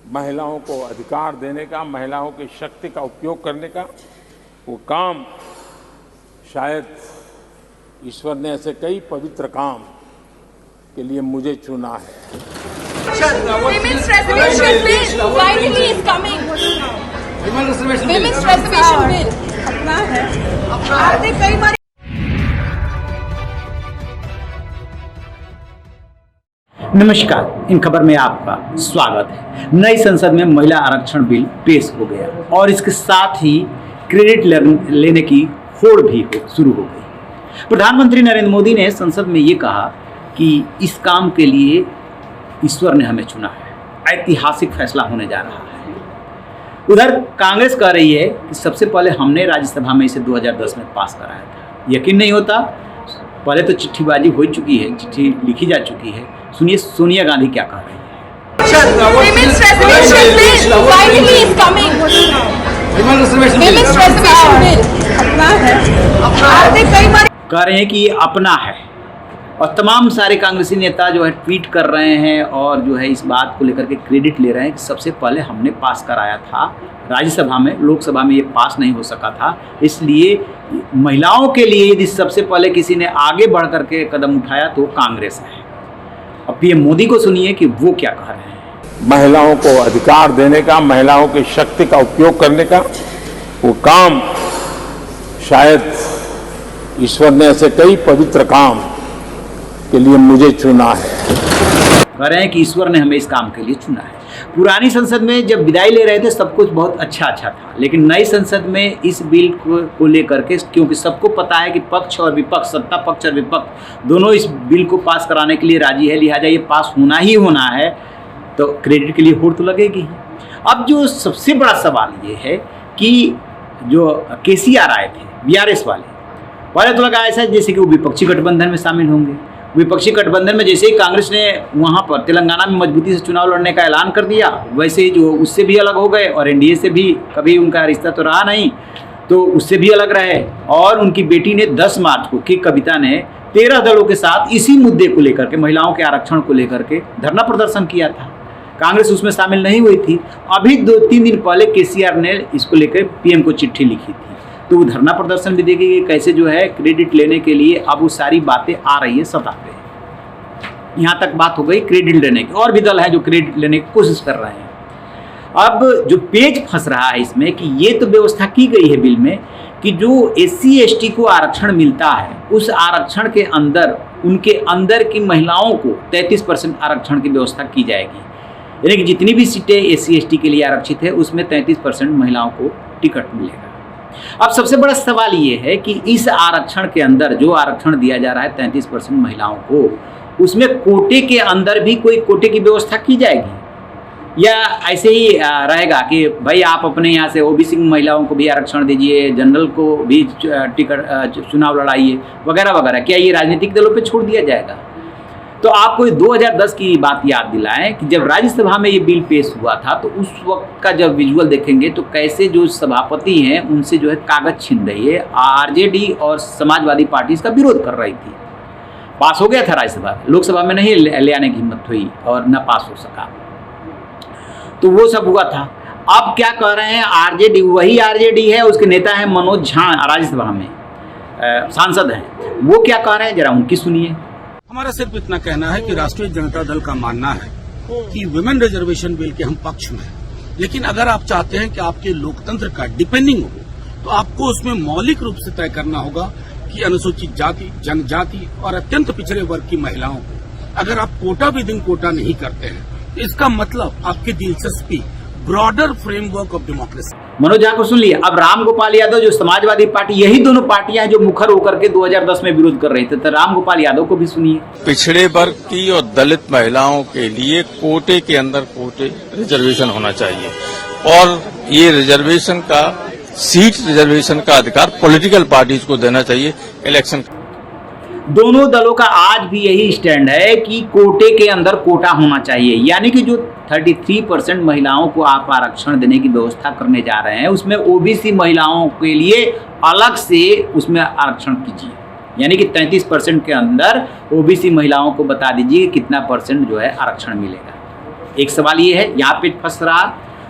महिलाओं को अधिकार देने का, महिलाओं की शक्ति का उपयोग करने का वो काम शायद ईश्वर ने ऐसे कई पवित्र काम के लिए मुझे चुना है। Women's reservation bill finally is coming. Women's reservation bill. अपना है। आपने कई बार नमस्कार, इन खबर में आपका स्वागत है। नई संसद में महिला आरक्षण बिल पेश हो गया और इसके साथ ही क्रेडिट लेने की होड़ भी शुरू हो गई। प्रधानमंत्री नरेंद्र मोदी ने संसद में ये कहा कि इस काम के लिए ईश्वर ने हमें चुना है, ऐतिहासिक फैसला होने जा रहा है। उधर कांग्रेस कह रही है कि सबसे पहले हमने राज्यसभा में इसे 2010 में पास कराया था। यकीन नहीं होता, पहले तो चिट्ठीबाजी हो चुकी है, चिट्ठी लिखी जा चुकी है। सुनिए सोनिया गांधी क्या कह रही है। Women's reservation bill finally is coming. Women's reservation bill अपना है। आपने कई बार कह रहे हैं कि ये अपना है और तमाम सारे कांग्रेसी नेता जो है ट्वीट कर रहे हैं और जो है इस बात को लेकर के क्रेडिट ले रहे हैं कि सबसे पहले हमने पास कराया था राज्यसभा में, लोकसभा में ये पास नहीं हो सका था। इसलिए महिलाओं के लिए यदि सबसे पहले किसी ने आगे बढ़ करके कदम उठाया तो कांग्रेस है। अब पीएम मोदी को सुनिए कि वो क्या कह रहे हैं। महिलाओं को अधिकार देने का, महिलाओं की शक्ति का उपयोग करने का वो काम शायद ईश्वर ने ऐसे कई पवित्र काम के लिए मुझे चुना है। कह रहे हैं कि ईश्वर ने हमें इस काम के लिए चुना है। पुरानी संसद में जब विदाई ले रहे थे सब कुछ बहुत अच्छा था, लेकिन नई संसद में इस बिल को लेकर के, क्योंकि सबको पता है कि पक्ष और विपक्ष, सत्ता पक्ष और विपक्ष दोनों इस बिल को पास कराने के लिए राजी है, लिहाजा ये पास होना ही होना है, तो क्रेडिट के लिए होड़ तो लगेगी। अब जो सबसे बड़ा सवाल ये है कि जो केसीआर आए थे बीआरएस वाले, पहले तो लगा ऐसा जैसे कि वो विपक्षी गठबंधन में शामिल होंगे। विपक्षी गठबंधन में जैसे ही कांग्रेस ने वहाँ पर तेलंगाना में मजबूती से चुनाव लड़ने का ऐलान कर दिया, वैसे ही जो उससे भी अलग हो गए और एनडीए से भी कभी उनका रिश्ता तो रहा नहीं, तो उससे भी अलग रहे। और उनकी बेटी ने 10 मार्च को की कविता ने 13 दलों के साथ इसी मुद्दे को लेकर के, महिलाओं के आरक्षण को लेकर के धरना प्रदर्शन किया था। कांग्रेस उसमें शामिल नहीं हुई थी। अभी 2-3 दिन पहले केसीआर ने इसको लेकर पीएम को चिट्ठी लिखी थी, तो वो धरना प्रदर्शन भी देखेंगे कैसे जो है क्रेडिट लेने के लिए अब वो सारी बातें आ रही है सतह पे। यहाँ तक बात हो गई क्रेडिट लेने की, और भी दल हैं जो क्रेडिट लेने की कोशिश कर रहे हैं। अब जो पेच फंस रहा है इसमें कि ये तो व्यवस्था की गई है बिल में कि जो SC ST को आरक्षण मिलता है उस आरक्षण के अंदर उनके अंदर की महिलाओं को 33% आरक्षण की व्यवस्था की जाएगी। यानी कि जितनी भी सीटें SC ST के लिए आरक्षित है उसमें 33% महिलाओं को टिकट मिलेगा। अब सबसे बड़ा सवाल ये है कि इस आरक्षण के अंदर जो आरक्षण दिया जा रहा है 33% महिलाओं को, उसमें कोटे के अंदर भी कोई कोटे की व्यवस्था की जाएगी या ऐसे ही रहेगा कि भाई आप अपने यहाँ से ओबीसी महिलाओं को भी आरक्षण दीजिए, जनरल को भी टिकट चुनाव लड़ाइए वगैरह वगैरह। क्या ये राजनीतिक दलों पे छोड़ दिया जाएगा? तो आपको 2010 की बात याद दिलाएं कि जब राज्यसभा में ये बिल पेश हुआ था तो उस वक्त का जब विजुअल देखेंगे तो कैसे जो सभापति हैं उनसे जो है कागज छीन रही है, आरजेडी और समाजवादी पार्टी इसका विरोध कर रही थी। पास हो गया था राज्यसभा, लोकसभा में नहीं ले आने की हिम्मत हुई और न पास हो सका, तो वो सब हुआ था। अब क्या कह रहे हैं आरजेडी, वही आरजेडी है, उसके नेता है मनोज झा, राज्यसभा में सांसद हैं, वो क्या कह रहे हैं जरा उनकी सुनिए। हमारा सिर्फ इतना कहना है कि राष्ट्रीय जनता दल का मानना है कि विमेन रिजर्वेशन बिल के हम पक्ष में हैं, लेकिन अगर आप चाहते हैं कि आपके लोकतंत्र का डिपेंडिंग हो तो आपको उसमें मौलिक रूप से तय करना होगा कि अनुसूचित जाति, जनजाति और अत्यंत पिछड़े वर्ग की महिलाओं को अगर आप कोटा विदिन कोटा नहीं करते हैं तो इसका मतलब आपकी दिलचस्पी broader framework of democracy. Manoj Jha को सुन लिया। अब राम गोपाल यादव जो समाजवादी पार्टी, यही दोनों पार्टियां हैं जो मुखर होकर के 2010 में विरोध कर रही थी, तो राम गोपाल यादव को भी सुनिए। पिछड़े वर्ग की और दलित महिलाओं के लिए कोटे के अंदर कोटे रिजर्वेशन होना चाहिए और ये रिजर्वेशन का सीट रिजर्वेशन का अधिकार पॉलिटिकल पार्टीज को देना चाहिए। इलेक्शन दोनों दलों का आज भी यही स्टैंड है कि कोटे के अंदर कोटा होना चाहिए, यानी कि जो 33% महिलाओं को आप आरक्षण देने की व्यवस्था करने जा रहे हैं उसमें ओबीसी महिलाओं के लिए अलग से उसमें आरक्षण कीजिए, यानी कि 33% के अंदर ओबीसी महिलाओं को बता दीजिए कितना % जो है आरक्षण मिलेगा। एक सवाल ये है, यहाँ पे फंस रहा।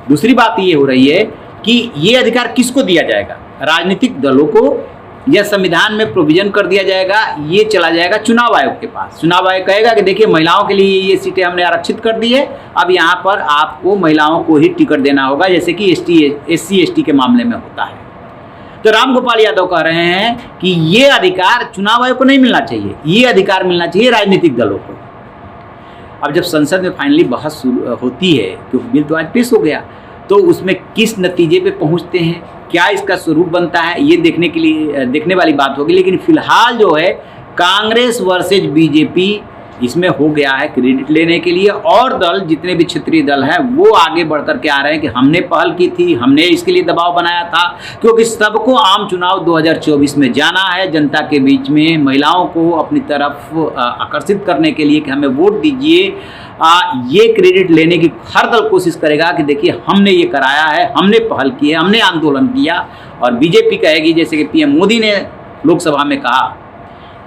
दूसरी बात ये हो रही है कि ये अधिकार किसको दिया जाएगा, राजनीतिक दलों को, या संविधान में प्रोविजन कर दिया जाएगा, ये चला जाएगा चुनाव आयोग के पास। चुनाव आयोग कहेगा कि देखिए महिलाओं के लिए ये सीटें हमने आरक्षित कर दी है, अब यहाँ पर आपको महिलाओं को ही टिकट देना होगा, जैसे कि SC/ST के मामले में होता है। तो रामगोपाल यादव कह रहे हैं कि ये अधिकार चुनाव आयोग को नहीं मिलना चाहिए, ये अधिकार मिलना चाहिए राजनीतिक दलों को। अब जब संसद में फाइनली बहस होती है, क्योंकि बिल तो आज पेश हो गया, तो उसमें किस नतीजे पे पहुंचते हैं, क्या इसका स्वरूप बनता है, ये देखने वाली बात होगी। लेकिन फिलहाल जो है कांग्रेस वर्सेज बीजेपी इसमें हो गया है क्रेडिट लेने के लिए, और दल जितने भी क्षेत्रीय दल हैं वो आगे बढ़ कर के आ रहे हैं कि हमने पहल की थी, हमने इसके लिए दबाव बनाया था, क्योंकि सबको आम चुनाव 2024 में जाना है, जनता के बीच में महिलाओं को अपनी तरफ आकर्षित करने के लिए कि हमें वोट दीजिए। ये क्रेडिट लेने की हर दल कोशिश करेगा कि देखिए हमने ये कराया है, हमने पहल की है, हमने आंदोलन किया। और बीजेपी कहेगी, जैसे कि PM मोदी ने लोकसभा में कहा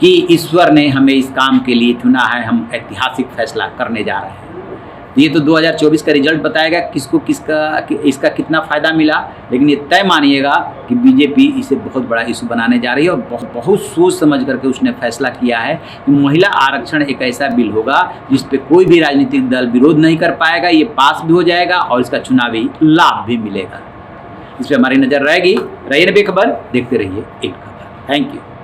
कि ईश्वर ने हमें इस काम के लिए चुना है, हम ऐतिहासिक फैसला करने जा रहे हैं। ये तो 2024 का रिजल्ट बताएगा किसको इसका कितना फ़ायदा मिला, लेकिन ये तय मानिएगा कि बीजेपी इसे बहुत बड़ा इशू बनाने जा रही है, और बहुत सोच समझ करके उसने फैसला किया है कि महिला आरक्षण एक ऐसा बिल होगा जिस पे कोई भी राजनीतिक दल विरोध नहीं कर पाएगा, ये पास भी हो जाएगा और इसका चुनावी लाभ भी मिलेगा। इस पर हमारी नज़र रहेगी। रहिए बेखबर, देखते रहिए एक खबर। Thank you.